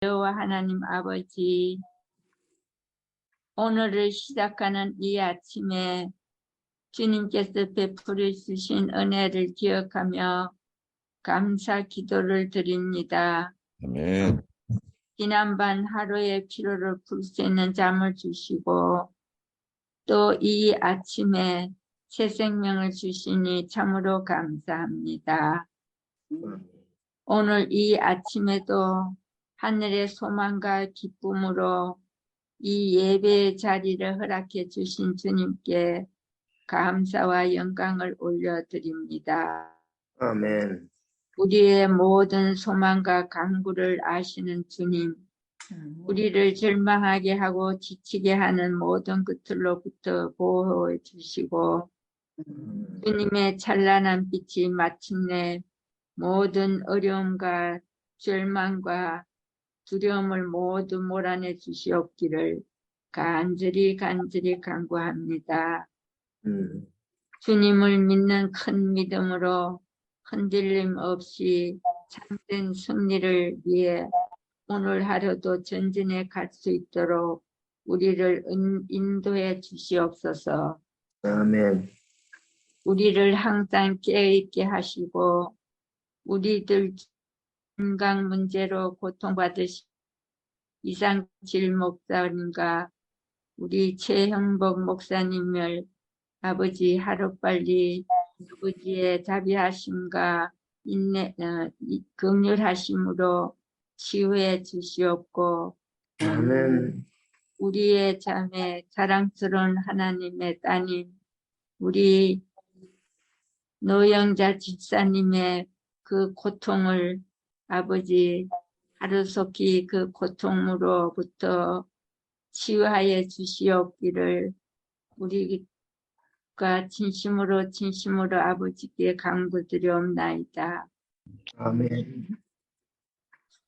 여호와 하나님 아버지, 오늘을 시작하는 이 아침에 주님께서 베풀어 주신 은혜를 기억하며 감사 기도를 드립니다. 아멘. 지난밤 하루의 피로를 풀 수 있는 잠을 주시고 또 이 아침에 새 생명을 주시니 참으로 감사합니다. 오늘 이 아침에도 하늘의 소망과 기쁨으로 이 예배의 자리를 허락해 주신 주님께 감사와 영광을 올려드립니다. 아멘. 우리의 모든 소망과 간구를 아시는 주님, 우리를 절망하게 하고 지치게 하는 모든 것들로부터 보호해 주시고 주님의 찬란한 빛이 마침내 모든 어려움과 절망과 두려움을 모두 몰아내 주시옵기를 간절히 간구합니다. 주님을 믿는 큰 믿음으로 흔들림 없이 참된 승리를 위해 오늘 하루도 전진해 갈 수 있도록 우리를 인도해 주시옵소서. 아멘. 우리를 항상 깨어있게 하시고 우리들 건강 문제로 고통받으신 이상질 목사님과 우리 최형복 목사님을 아버지 하루빨리 아버지의 자비하심과 인내, 긍휼하심으로 치유해 주시옵고 아멘. 우리의 자매 자랑스러운 하나님의 따님 우리 노영자 집사님의 그 고통을 아버지 하루속히 그 고통으로부터 치유하여 주시옵기를 우리가 진심으로 아버지께 간구드리옵나이다. 아멘.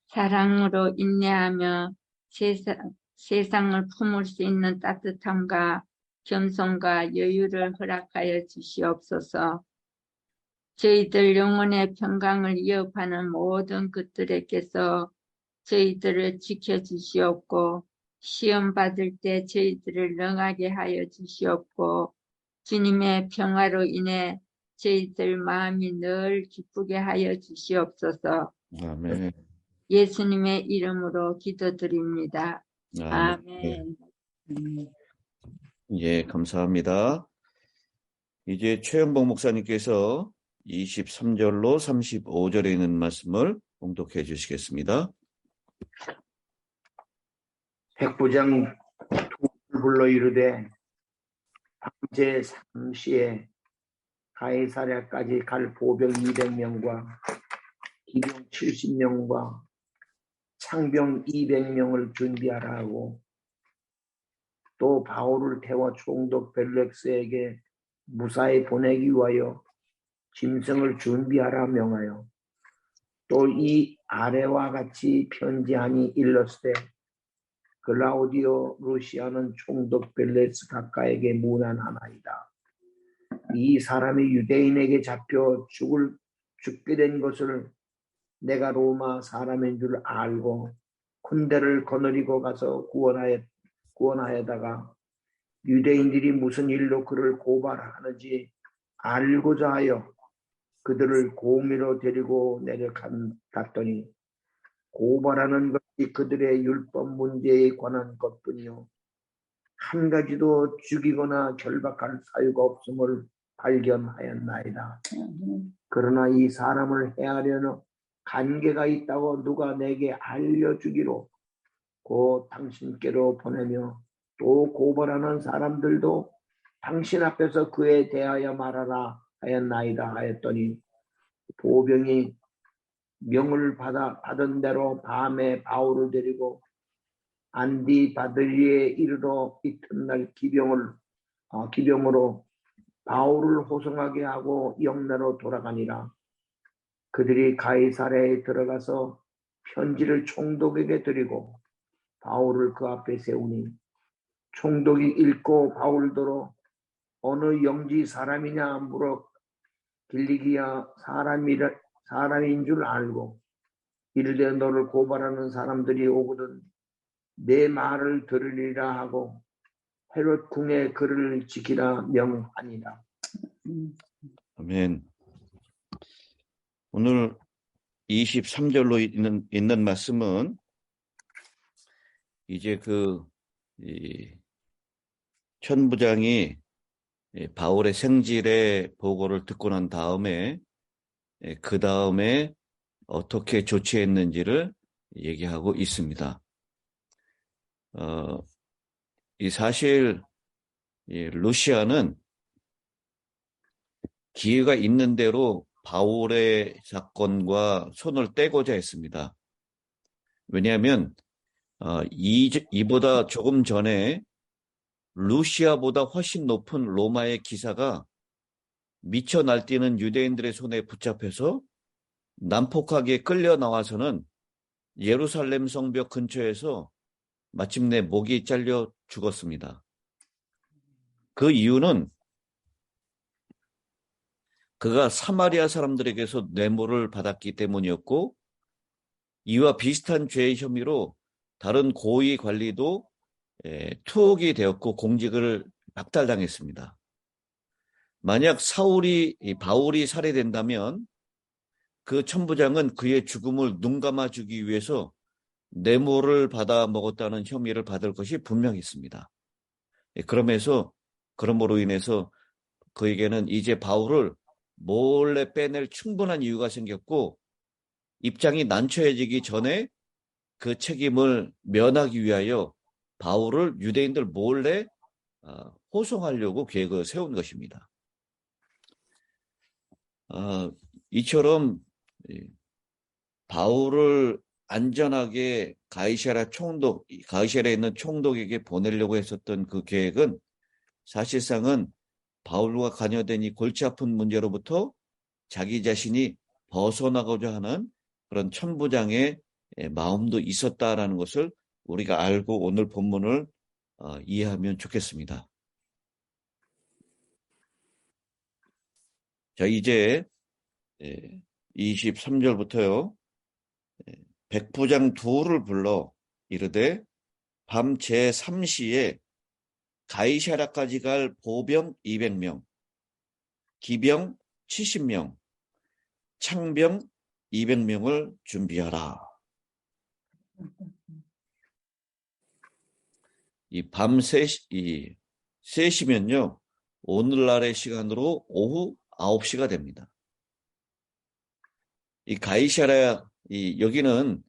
사랑으로 인내하며 세상을 품을 수 있는 따뜻함과 겸손과 여유를 허락하여 주시옵소서. 저희들 영혼의 평강을 위협하는 모든 것들에게서 저희들을 지켜주시옵고 시험 받을 때 저희들을 능하게 하여 주시옵고 주님의 평화로 인해 저희들 마음이 늘 기쁘게 하여 주시옵소서. 아멘. 예수님의 이름으로 기도드립니다. 아멘. 아멘. 예, 감사합니다. 이제 최영복 목사님께서 23절로 35절에 있는 말씀을 봉독해 주시겠습니다. 백부장 불러 이르되 제 3시에 가이사랴까지 갈 보병 200명과 기병 70명과 창병 200명을 준비하라 하고 또 바울을 태워 총독 벨렉스에게 무사히 보내기 위하여 짐승을 준비하라 명하여 또 이 아래와 같이 편지하니 일렀으되 글라우디오 루시아는 총독 벨렉스 각하에게 문안하나이다. 이 사람이 유대인에게 잡혀 죽게 된 것을 내가 로마 사람인 줄 알고 군대를 거느리고 가서 구원하여다가 유대인들이 무슨 일로 그를 고발하는지 알고자 하여 그들을 공의로 데리고 내려갔더니 고발하는 것이 그들의 율법 문제에 관한 것뿐이요 한 가지도 죽이거나 결박할 사유가 없음을 발견하였나이다. 그러나 이 사람을 해하려는 관계가 있다고 누가 내게 알려주기로 곧 당신께로 보내며 또 고발하는 사람들도 당신 앞에서 그에 대하여 말하라 하였나이다 하였더니 보병이 명을 받은 대로 밤에 바울을 데리고 안디바들리에 이르러 이튿날 기병으로 바울을 호송하게 하고 영내로 돌아가니라. 그들이 가이사랴에 들어가서 편지를 총독에게 드리고 바울을 그 앞에 세우니 총독이 읽고 바울더러 어느 영지 사람이냐 물어 길리기아 사람인 줄 알고 이르되 너를 고발하는 사람들이 오거든 내 말을 들으리라 하고 헤롯 궁의 글을 지키라 명하니라. 아멘. 오늘 23절로 있는 말씀은 이제 이 천부장이 바울의 생질의 보고를 듣고 난 다음에 그 다음에 어떻게 조치했는지를 얘기하고 있습니다. 이 사실 루시아는 기회가 있는 대로 바울의 사건과 손을 떼고자 했습니다. 왜냐하면 이보다 조금 전에 루시아보다 훨씬 높은 로마의 기사가 미쳐 날뛰는 유대인들의 손에 붙잡혀서 난폭하게 끌려 나와서는 예루살렘 성벽 근처에서 마침내 목이 잘려 죽었습니다. 그 이유는 그가 사마리아 사람들에게서 뇌물을 받았기 때문이었고 이와 비슷한 죄의 혐의로 다른 고위 관리도 투옥이 되었고 공직을 박탈당했습니다. 만약 바울이 살해된다면 그 천부장은 그의 죽음을 눈감아주기 위해서 뇌물을 받아 먹었다는 혐의를 받을 것이 분명히 있습니다. 그러므로 인해서 그에게는 이제 바울을 몰래 빼낼 충분한 이유가 생겼고 입장이 난처해지기 전에 그 책임을 면하기 위하여 바울을 유대인들 몰래 호송하려고 계획을 세운 것입니다. 이처럼 바울을 안전하게 가이사랴에 있는 총독에게 보내려고 했었던 그 계획은 사실상은 바울과 관여된 이 골치 아픈 문제로부터 자기 자신이 벗어나고자 하는 그런 천부장의 마음도 있었다라는 것을 우리가 알고 오늘 본문을 이해하면 좋겠습니다. 자, 이제 23절부터요. 백부장 둘을 불러 이르되 밤 제3시에 가이사랴까지 갈 보병 200명, 기병 70명, 창병 200명을 준비하라. 이 밤 3시면요. 오늘날의 시간으로 오후 9시가 됩니다. 이 가이사랴, 여기는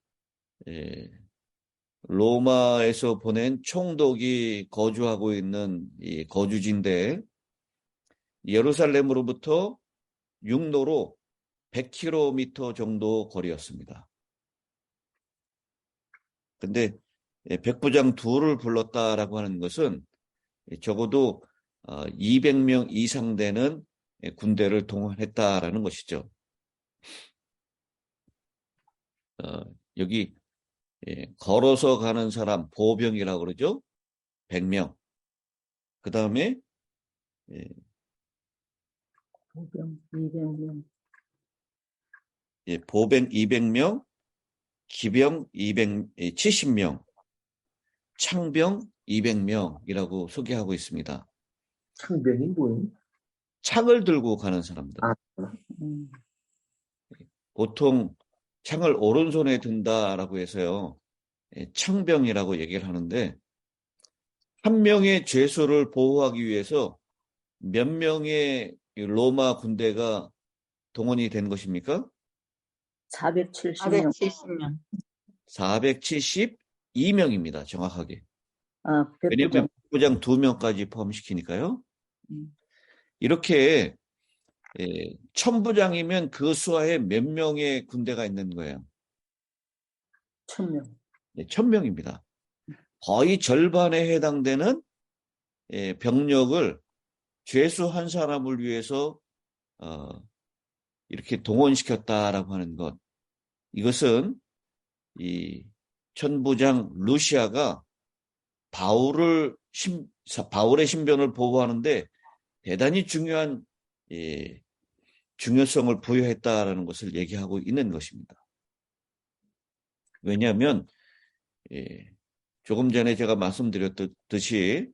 로마에서 보낸 총독이 거주하고 있는 이 거주지인데 예루살렘으로부터 육로로 100km 정도 거리였습니다. 근데 백부장 둘을 불렀다라고 하는 것은 적어도 200명 이상 되는 군대를 동원했다라는 것이죠. 여기 걸어서 가는 사람 보병이라고 그러죠. 100명. 그 다음에 보병 200명. 보병 200명, 기병 70명, 창병 200명이라고 소개하고 있습니다. 창병이 뭐예요? 창을 들고 가는 사람들. 보통 창을 오른손에 든다라고 해서요. 창병이라고 얘기를 하는데 한 명의 죄수를 보호하기 위해서 몇 명의 로마 군대가 동원이 된 것입니까? 470명. 472명입니다. 정확하게. 백부장. 왜냐하면 백부장 2명까지 포함시키니까요. 이렇게 천부장이면 그 수하에 몇 명의 군대가 있는 거예요? 1000명. 1000명입니다. 거의 절반에 해당되는 병력을 죄수 한 사람을 위해서 이렇게 동원시켰다라고 하는 것. 이것은 이 천부장 루시아가 바울의 신변을 보호하는데 대단히 중요한 중요성을 부여했다라는 것을 얘기하고 있는 것입니다. 왜냐하면 조금 전에 제가 말씀드렸듯이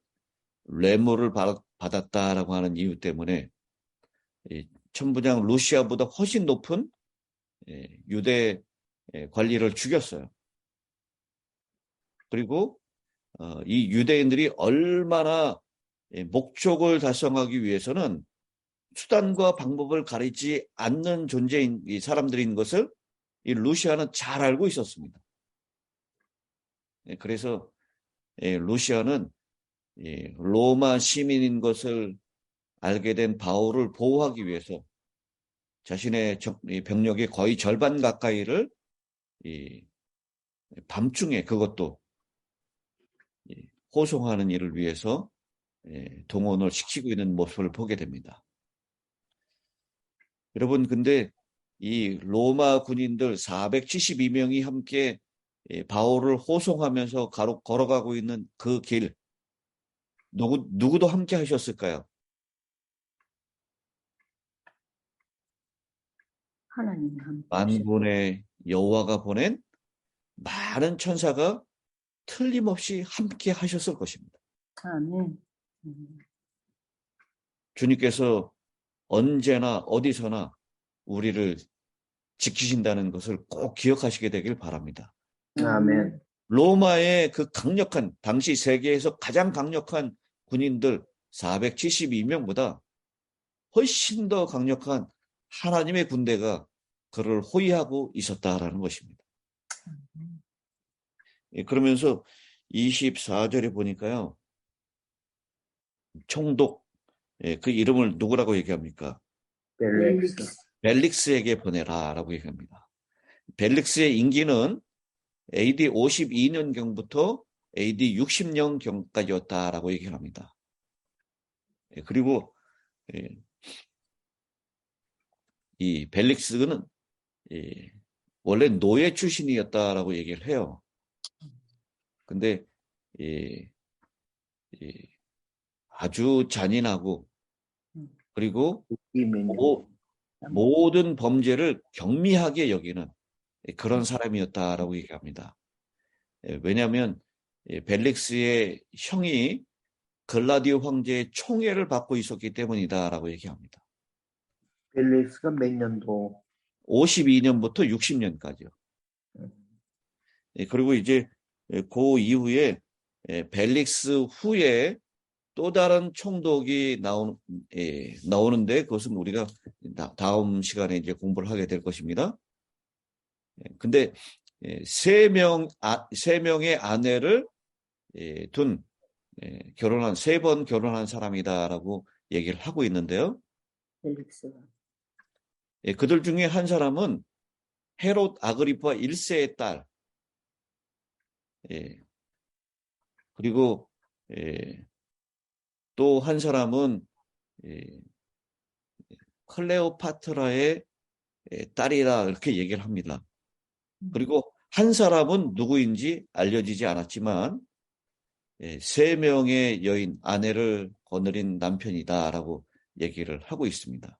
뇌물을 받았다라고 하는 이유 때문에 천부장 루시아보다 훨씬 높은 유대 관리를 죽였어요. 그리고 이 유대인들이 얼마나 목적을 달성하기 위해서는 수단과 방법을 가리지 않는 존재인 이 사람들인 것을 이 루시아는 잘 알고 있었습니다. 그래서 루시아는 로마 시민인 것을 알게 된 바울을 보호하기 위해서 자신의 병력의 거의 절반 가까이를 밤중에 그것도 호송하는 일을 위해서 동원을 시키고 있는 모습을 보게 됩니다. 여러분, 근데 이 로마 군인들 472명이 함께 바울을 호송하면서 걸어가고 있는 그 길, 누구도 함께 하셨을까요? 하나님이 함께 만군의 여호와가 보낸 많은 천사가 틀림없이 함께 하셨을 것입니다. 아멘. 주님께서 언제나 어디서나 우리를 지키신다는 것을 꼭 기억하시게 되길 바랍니다. 아멘. 로마의 그 강력한, 당시 세계에서 가장 강력한 군인들 472명보다 훨씬 더 강력한 하나님의 군대가 그를 호위하고 있었다라는 것입니다. 그러면서 24절에 보니까요, 총독, 그 이름을 누구라고 얘기합니까? 벨릭스. 벨릭스에게 보내라라고 얘기합니다. 벨릭스의 임기는 AD 52년경부터 AD 60년경까지였다라고 얘기를 합니다. 그리고 이 벨릭스는 원래 노예 출신이었다라고 얘기를 해요. 근데 아주 잔인하고 그리고 모든 범죄를 경미하게 여기는 그런 사람이었다라고 얘기합니다. 왜냐하면 벨릭스의 형이 글라디오 황제의 총애를 받고 있었기 때문이다라고 얘기합니다. 벨릭스가 몇 년도? 52년부터 60년까지요. 그리고 이제 그 이후에 벨릭스 후에 또 다른 총독이 나오는데 그것은 우리가 다음 시간에 이제 공부를 하게 될 것입니다. 근데 세 명의 아내를 둔 결혼한 3번 결혼한 사람이다라고 얘기를 하고 있는데요. 벨릭스가. 그들 중에 한 사람은 헤롯 아그리파 1세의 딸. 그리고 또 한 사람은 클레오파트라의 딸이라 이렇게 얘기를 합니다. 그리고 한 사람은 누구인지 알려지지 않았지만 3명의 여인, 아내를 거느린 남편이다라고 얘기를 하고 있습니다.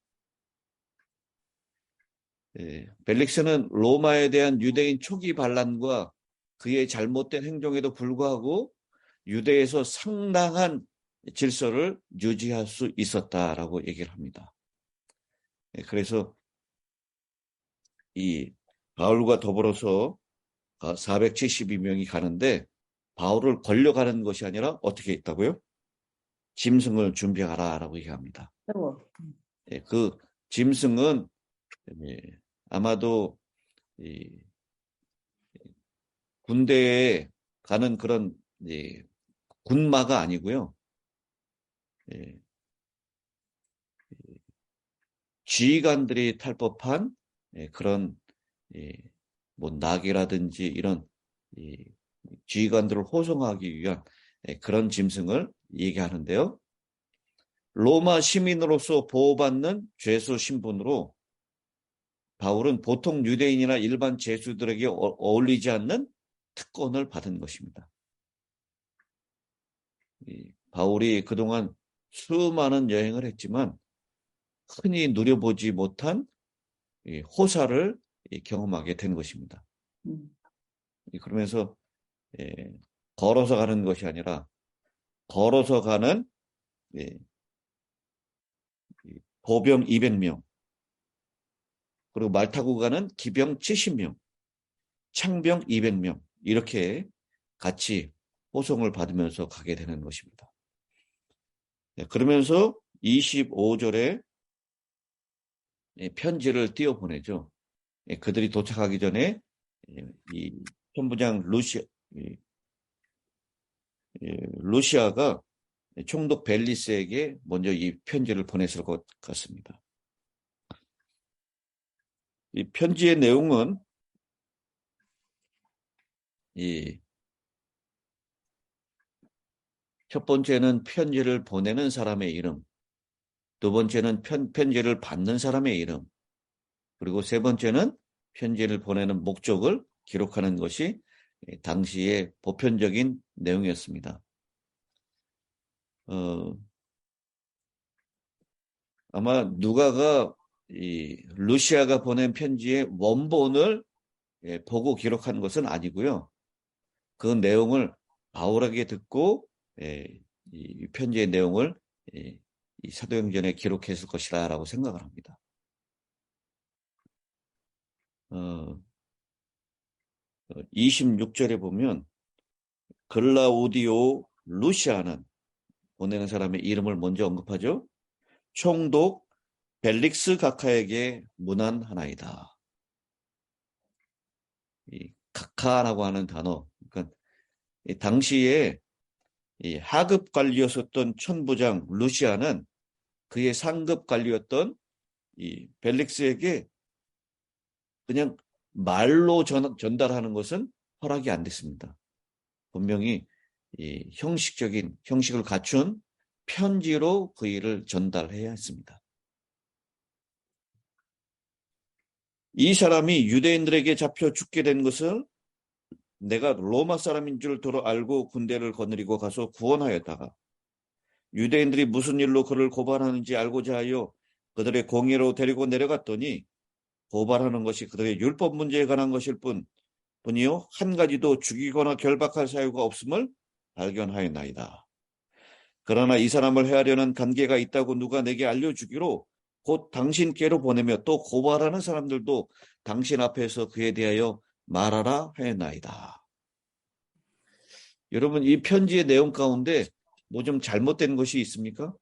벨릭스는 로마에 대한 유대인 초기 반란과 그의 잘못된 행동에도 불구하고 유대에서 상당한 질서를 유지할 수 있었다라고 얘기를 합니다. 그래서 이 바울과 더불어서 472명이 가는데 바울을 걸려가는 것이 아니라 어떻게 했다고요? 짐승을 준비하라라고 얘기합니다. 그 짐승은 아마도 군대에 가는 그런 군마가 아니고요. 지휘관들이 탈 법한 그런 뭐 낙이라든지 이런 지휘관들을 호송하기 위한 그런 짐승을 얘기하는데요. 로마 시민으로서 보호받는 죄수 신분으로 바울은 보통 유대인이나 일반 죄수들에게 어울리지 않는 특권을 받은 것입니다. 바울이 그동안 수많은 여행을 했지만 흔히 누려보지 못한 호사를 경험하게 된 것입니다. 그러면서 걸어서 가는 것이 아니라 걸어서 가는 보병 200명, 그리고 말 타고 가는 기병 70명, 창병 200명 이렇게 같이 호송을 받으면서 가게 되는 것입니다. 그러면서 25절에 편지를 띄워보내죠. 그들이 도착하기 전에 이 천부장 루시아가 총독 벨리스에게 먼저 이 편지를 보냈을 것 같습니다. 이 편지의 내용은 첫 번째는 편지를 보내는 사람의 이름, 두 번째는 편지를 받는 사람의 이름, 그리고 세 번째는 편지를 보내는 목적을 기록하는 것이 당시의 보편적인 내용이었습니다. 아마 누가가 루시아가 보낸 편지의 원본을 보고 기록한 것은 아니고요. 그 내용을 바울에게 듣고 이 편지의 내용을 이 사도행전에 기록했을 것이라 라고 생각을 합니다. 26절에 보면 글라우디오 루시아는 보내는 사람의 이름을 먼저 언급하죠. 총독 벨릭스 가카에게 문안하나이다. 이 가카라고 하는 단어, 그러니까 당시에 이 하급 관리였었던 천부장 루시아는 그의 상급 관리였던 이 벨릭스에게 그냥 말로 전달하는 것은 허락이 안 됐습니다. 분명히 이 형식을 갖춘 편지로 그 일을 전달해야 했습니다. 이 사람이 유대인들에게 잡혀 죽게 된 것을 내가 로마 사람인 줄 알고 군대를 거느리고 가서 구원하였다가 유대인들이 무슨 일로 그를 고발하는지 알고자 하여 그들의 공회로 데리고 내려갔더니 고발하는 것이 그들의 율법 문제에 관한 것일 뿐이요 한 가지도 죽이거나 결박할 사유가 없음을 발견하였나이다. 그러나 이 사람을 해하려는 관계가 있다고 누가 내게 알려주기로 곧 당신께로 보내며 또 고발하는 사람들도 당신 앞에서 그에 대하여 말하라 하였나이다. 여러분, 이 편지의 내용 가운데 뭐 좀 잘못된 것이 있습니까?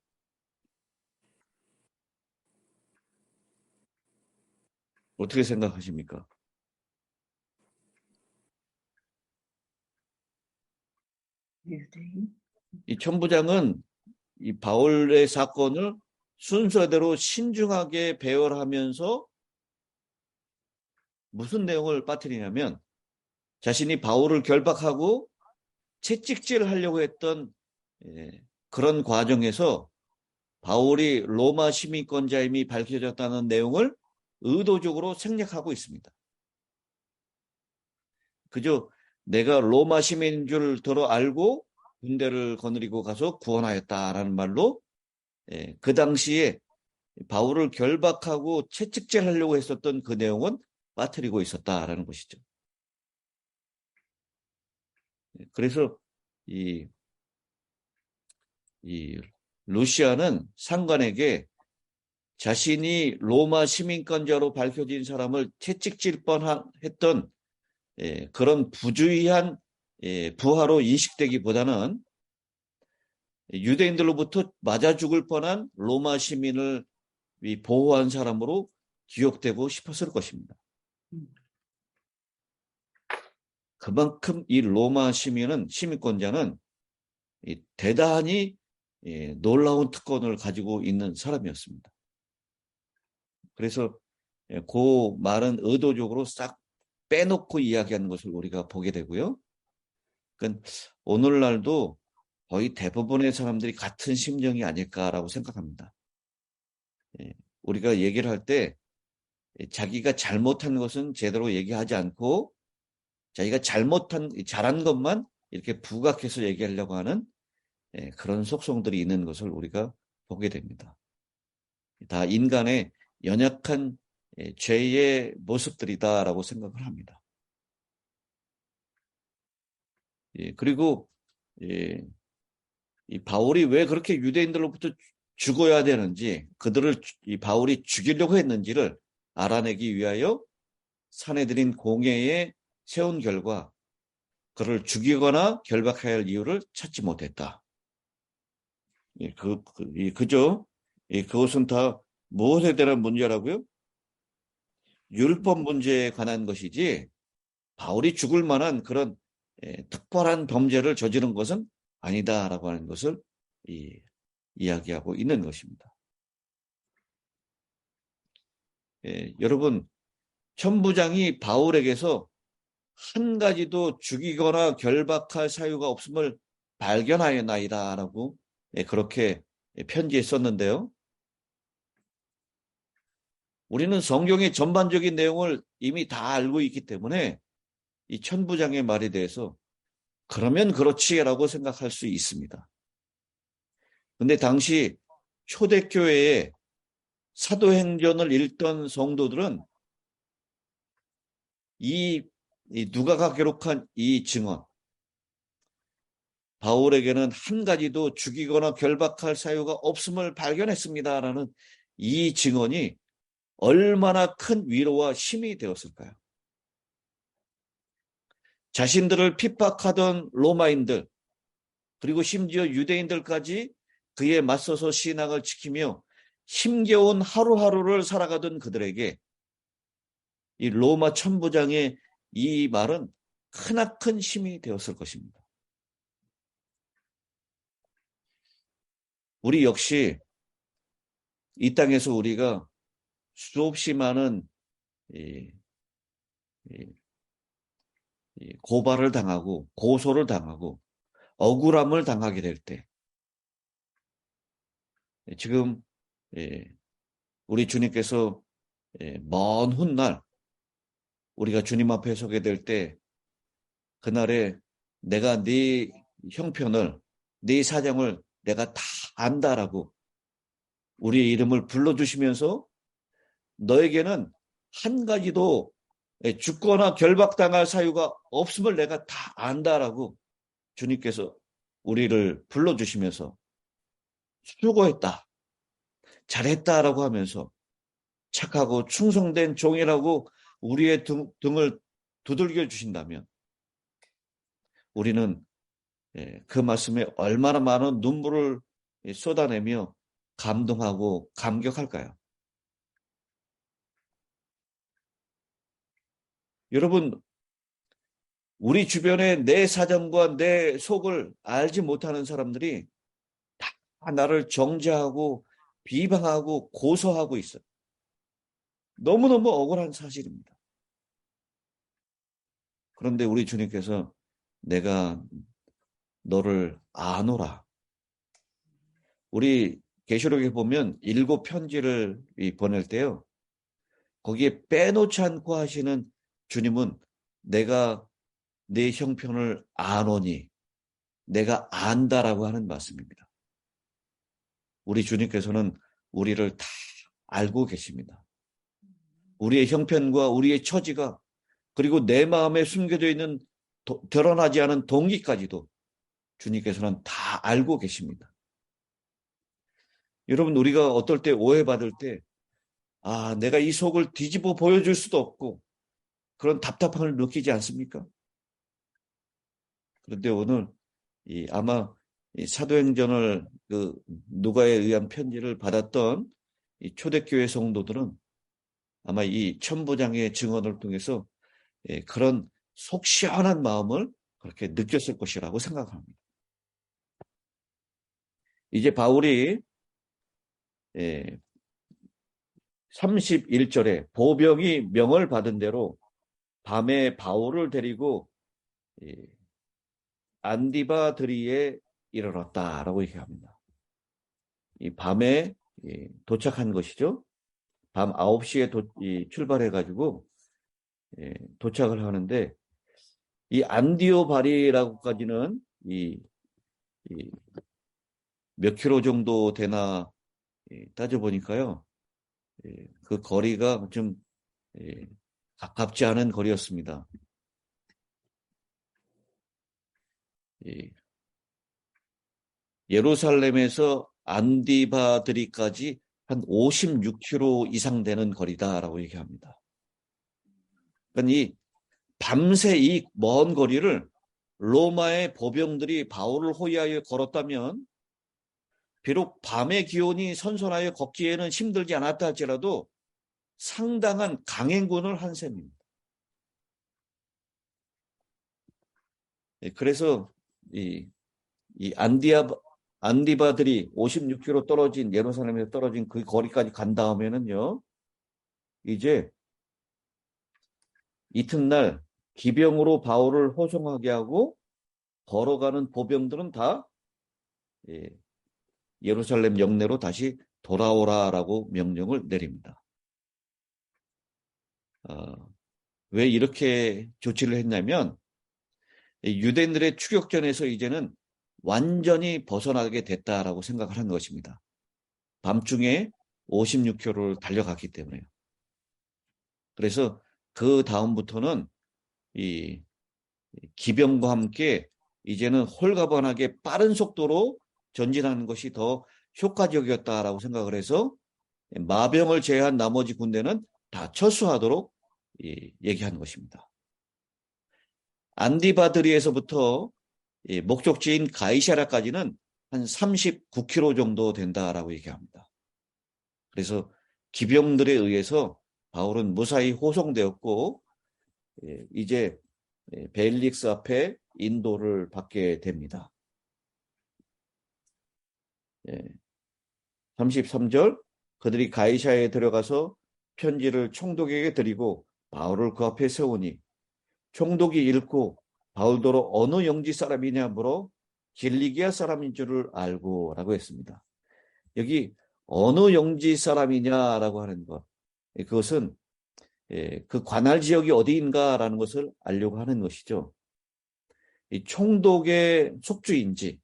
어떻게 생각하십니까? 유대인? 이 천부장은 이 바울의 사건을 순서대로 신중하게 배열하면서 무슨 내용을 빠뜨리냐면 자신이 바울을 결박하고 채찍질하려고 했던 그런 과정에서 바울이 로마 시민권자임이 밝혀졌다는 내용을 의도적으로 생략하고 있습니다. 그저 내가 로마 시민인 줄 알고 군대를 거느리고 가서 구원하였다라는 말로 그 당시에 바울을 결박하고 채찍질하려고 했었던 그 내용은 빠뜨리고 있었다라는 것이죠. 그래서 이 루시아는 상관에게 자신이 로마 시민권자로 밝혀진 사람을 채찍질 뻔했던 그런 부주의한 부하로 인식되기보다는 유대인들로부터 맞아 죽을 뻔한 로마 시민을 보호한 사람으로 기억되고 싶었을 것입니다. 그만큼 이 로마 시민권자는 대단히 놀라운 특권을 가지고 있는 사람이었습니다. 그래서 그 말은 의도적으로 싹 빼놓고 이야기하는 것을 우리가 보게 되고요. 그러니까 오늘날도 거의 대부분의 사람들이 같은 심정이 아닐까라고 생각합니다. 우리가 얘기를 할 때 자기가 잘못한 것은 제대로 얘기하지 않고 자기가 잘한 것만 이렇게 부각해서 얘기하려고 하는 그런 속성들이 있는 것을 우리가 보게 됩니다. 다 인간의 연약한 죄의 모습들이다라고 생각을 합니다. 그리고 이 바울이 왜 그렇게 유대인들로부터 죽어야 되는지, 그들을 이 바울이 죽이려고 했는지를 알아내기 위하여 사내들인 공회에 세운 결과 그를 죽이거나 결박해야 할 이유를 찾지 못했다. 그죠? 그것은 다 무엇에 대한 문제라고요? 율법 문제에 관한 것이지 바울이 죽을 만한 그런 특별한 범죄를 저지른 것은 아니다라고 하는 것을 이야기하고 있는 것입니다. 여러분, 천부장이 바울에게서 한 가지도 죽이거나 결박할 사유가 없음을 발견하였나이다라고 그렇게 편지에 썼는데요. 우리는 성경의 전반적인 내용을 이미 다 알고 있기 때문에 이 천부장의 말에 대해서 그러면 그렇지라고 생각할 수 있습니다. 근데 당시 초대교회에 사도행전을 읽던 성도들은 이 누가가 기록한 이 증언, 바울에게는 한 가지도 죽이거나 결박할 사유가 없음을 발견했습니다라는 이 증언이 얼마나 큰 위로와 힘이 되었을까요? 자신들을 핍박하던 로마인들, 그리고 심지어 유대인들까지 그에 맞서서 신앙을 지키며 힘겨운 하루하루를 살아가던 그들에게 이 로마 천부장의 이 말은 크나큰 힘이 되었을 것입니다. 우리 역시 이 땅에서 우리가 수없이 많은 고발을 당하고 고소를 당하고 억울함을 당하게 될 때, 지금 우리 주님께서 먼 훗날 우리가 주님 앞에 서게 될 때, 그날에 내가 네 형편을, 네 사정을 내가 다 안다라고 우리의 이름을 불러주시면서 너에게는 한 가지도 죽거나 결박당할 사유가 없음을 내가 다 안다라고 주님께서 우리를 불러주시면서 수고했다, 잘했다라고 하면서 착하고 충성된 종이라고 우리의 등을 두들겨 주신다면 우리는 그 말씀에 얼마나 많은 눈물을 쏟아내며 감동하고 감격할까요? 여러분, 우리 주변에 내 사정과 내 속을 알지 못하는 사람들이 다 나를 정죄하고 비방하고 고소하고 있어요. 너무너무 억울한 사실입니다. 그런데 우리 주님께서 내가 너를 아노라. 우리 계시록에 보면 7 편지를 보낼 때요, 거기에 빼놓지 않고 하시는 주님은 내가 네 형편을 아노니, 내가 안다라고 하는 말씀입니다. 우리 주님께서는 우리를 다 알고 계십니다. 우리의 형편과 우리의 처지가, 그리고 내 마음에 숨겨져 있는 드러나지 않은 동기까지도 주님께서는 다 알고 계십니다. 여러분, 우리가 어떨 때 오해받을 때 내가 이 속을 뒤집어 보여줄 수도 없고 그런 답답함을 느끼지 않습니까? 그런데 오늘 아마 이 사도행전을 누가에 의한 편지를 받았던 이 초대교회 성도들은 아마 이 천부장의 증언을 통해서 그런 속 시원한 마음을 그렇게 느꼈을 것이라고 생각합니다. 이제 바울이 31절에 보병이 명을 받은 대로 밤에 바울을 데리고 안디바드리에 이르렀다라고 얘기합니다. 이 밤에 도착한 것이죠. 밤 9시에 출발해가지고 도착을 하는데, 이 안디오바리라고까지는 몇 킬로 정도 되나 따져보니까요, 그 거리가 좀 가깝지 않은 거리였습니다. 이 예루살렘에서 안디바드리까지 한 56km 이상 되는 거리다라고 얘기합니다. 그러니까 이 밤새 이 먼 거리를 로마의 보병들이 바울을 호위하여 걸었다면 비록 밤의 기온이 선선하여 걷기에는 힘들지 않았다 할지라도 상당한 강행군을 한 셈입니다. 그래서 이 안디바들이 56km 떨어진 예루살렘에서 떨어진 그 거리까지 간 다음에는요, 이제 이튿날 기병으로 바울을 호송하게 하고 걸어가는 보병들은 다 예루살렘 영내로 다시 돌아오라라고 명령을 내립니다. 왜 이렇게 조치를 했냐면 유대인들의 추격전에서 이제는 완전히 벗어나게 됐다라고 생각을 한 것입니다. 밤중에 56km를 달려갔기 때문에요. 그래서 그 다음부터는 이 기병과 함께 이제는 홀가분하게 빠른 속도로 전진하는 것이 더 효과적이었다라고 생각을 해서 마병을 제외한 나머지 군대는 다 철수하도록 얘기한 것입니다. 안디바드리에서부터 목적지인 가이사랴까지는 한 39km 정도 된다라고 얘기합니다. 그래서 기병들에 의해서 바울은 무사히 호송되었고 이제 벨릭스 앞에 인도를 받게 됩니다. 33절 그들이 가이사야에 들어가서 편지를 총독에게 드리고 바울을 그 앞에 세우니 총독이 읽고 바울더러 어느 영지 사람이냐 물어 길리기아 사람인 줄을 알고 라고 했습니다. 여기 어느 영지 사람이냐라고 하는 것, 그것은 그 관할 지역이 어디인가라는 것을 알려고 하는 것이죠. 이 총독의 속주인지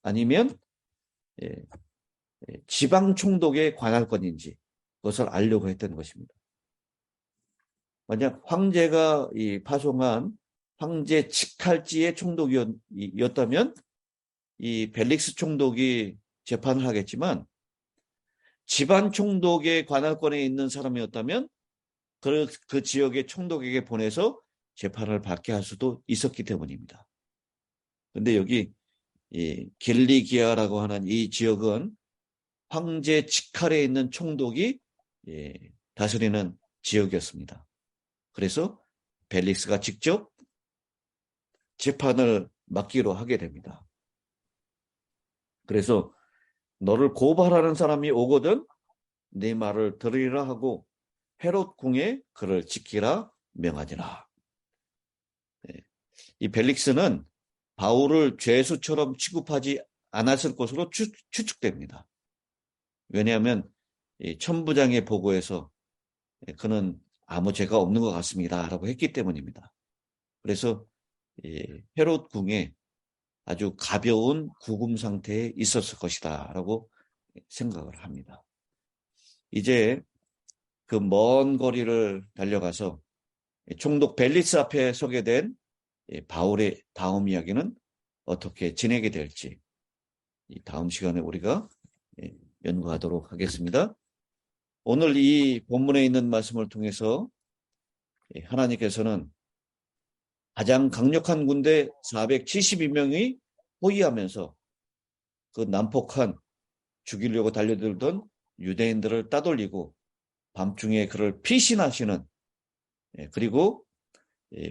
아니면 지방 총독의 관할권인지 그것을 알려고 했던 것입니다. 만약 황제가 파송한 황제 직할지의 총독이었다면 이 벨릭스 총독이 재판을 하겠지만 지방 총독의 관할권에 있는 사람이었다면 그 지역의 총독에게 보내서 재판을 받게 할 수도 있었기 때문입니다. 그런데 여기 길리기아라고 하는 이 지역은 황제 직할에 있는 총독이 다스리는 지역이었습니다. 그래서 벨릭스가 직접 재판을 맡기로 하게 됩니다. 그래서 너를 고발하는 사람이 오거든 네 말을 들으리라 하고 헤롯 궁에 그를 지키라 명하니라. 이 벨릭스는 바울을 죄수처럼 취급하지 않았을 것으로 추측됩니다. 왜냐하면 이 천부장의 보고에서 그는 아무 죄가 없는 것 같습니다 라고 했기 때문입니다. 그래서 헤롯 궁에 아주 가벼운 구금 상태에 있었을 것이다 라고 생각을 합니다. 이제 그 먼 거리를 달려가서 총독 벨릭스 앞에 서게 된 바울의 다음 이야기는 어떻게 지내게 될지 이 다음 시간에 우리가 연구하도록 하겠습니다. 오늘 이 본문에 있는 말씀을 통해서 하나님께서는 가장 강력한 군대 472명이 호위하면서 그 난폭한 죽이려고 달려들던 유대인들을 따돌리고 밤중에 그를 피신하시는 그리고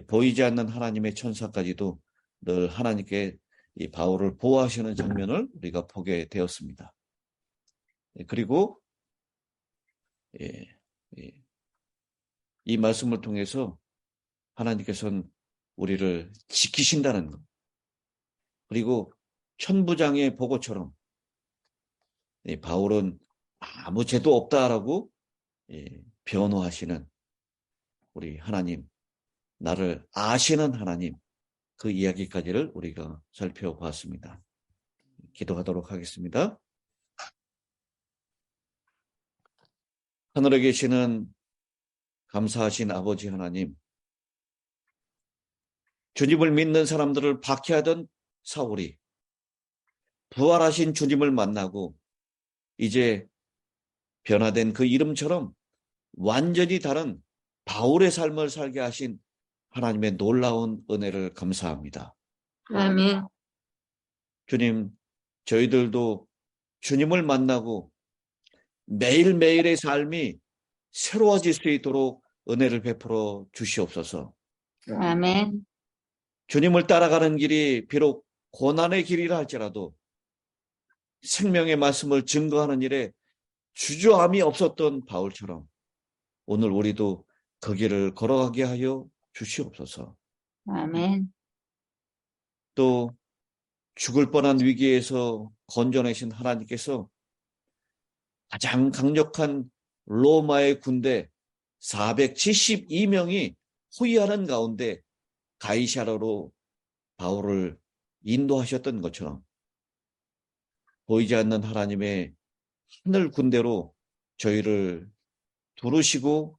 보이지 않는 하나님의 천사까지도 늘 하나님께 이 바울을 보호하시는 장면을 우리가 보게 되었습니다. 그리고 이 말씀을 통해서 하나님께서는 우리를 지키신다는 것, 그리고 천부장의 보고처럼 바울은 아무 죄도 없다라고 변호하시는 우리 하나님, 나를 아시는 하나님, 그 이야기까지를 우리가 살펴보았습니다. 기도하도록 하겠습니다. 하늘에 계시는 감사하신 아버지 하나님, 주님을 믿는 사람들을 박해하던 사울이 부활하신 주님을 만나고 이제 변화된 그 이름처럼 완전히 다른 바울의 삶을 살게 하신 하나님의 놀라운 은혜를 감사합니다. 아멘. 주님, 저희들도 주님을 만나고 매일매일의 삶이 새로워질 수 있도록 은혜를 베풀어 주시옵소서. 아멘. 주님을 따라가는 길이 비록 고난의 길이라 할지라도 생명의 말씀을 증거하는 일에 주저함이 없었던 바울처럼 오늘 우리도 그 길을 걸어가게 하여 주시옵소서. 아멘. 또 죽을 뻔한 위기에서 건져내신 하나님께서 가장 강력한 로마의 군대 472명이 호위하는 가운데 가이사라로 바울을 인도하셨던 것처럼 보이지 않는 하나님의 하늘 군대로 저희를 두르시고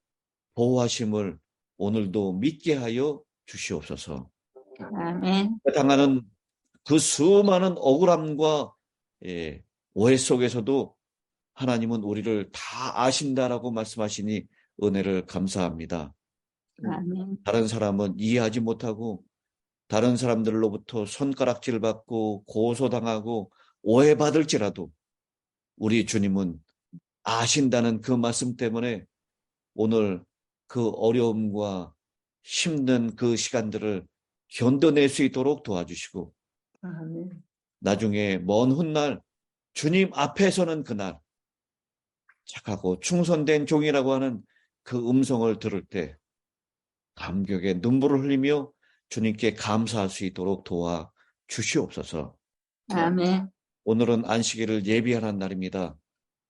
보호하심을 오늘도 믿게 하여 주시옵소서. 아멘. 당하는 그 수많은 억울함과 오해 속에서도 하나님은 우리를 다 아신다라고 말씀하시니 은혜를 감사합니다. 아멘. 다른 사람은 이해하지 못하고 다른 사람들로부터 손가락질 받고 고소당하고 오해받을지라도 우리 주님은 아신다는 그 말씀 때문에 오늘 그 어려움과 힘든 그 시간들을 견뎌낼 수 있도록 도와주시고 아멘. 나중에 먼 훗날 주님 앞에 서는 그날 착하고 충성된 종이라고 하는 그 음성을 들을 때 감격의 눈물을 흘리며 주님께 감사할 수 있도록 도와 주시옵소서. 아멘. 오늘은 안식일을 예비하는 날입니다.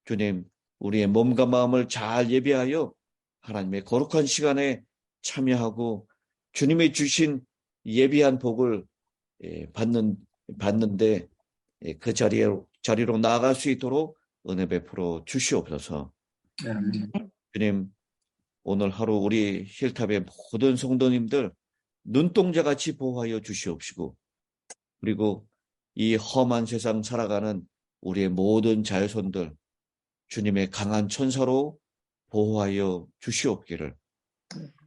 주님, 우리의 몸과 마음을 잘 예비하여 하나님의 거룩한 시간에 참여하고 주님이 주신 예비한 복을 받는데 그 자리로 나아갈 수 있도록 은혜 베풀어 주시옵소서. 주님, 오늘 하루 우리 힐탑의 모든 성도님들 눈동자같이 보호하여 주시옵시고 그리고 이 험한 세상 살아가는 우리의 모든 자손들 주님의 강한 천사로 보호하여 주시옵기를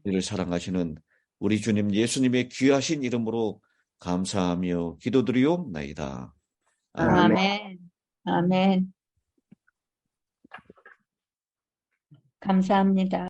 이를 사랑하시는 우리 주님 예수님의 귀하신 이름으로 감사하며 기도드리옵나이다. 아멘. 아멘. 감사합니다.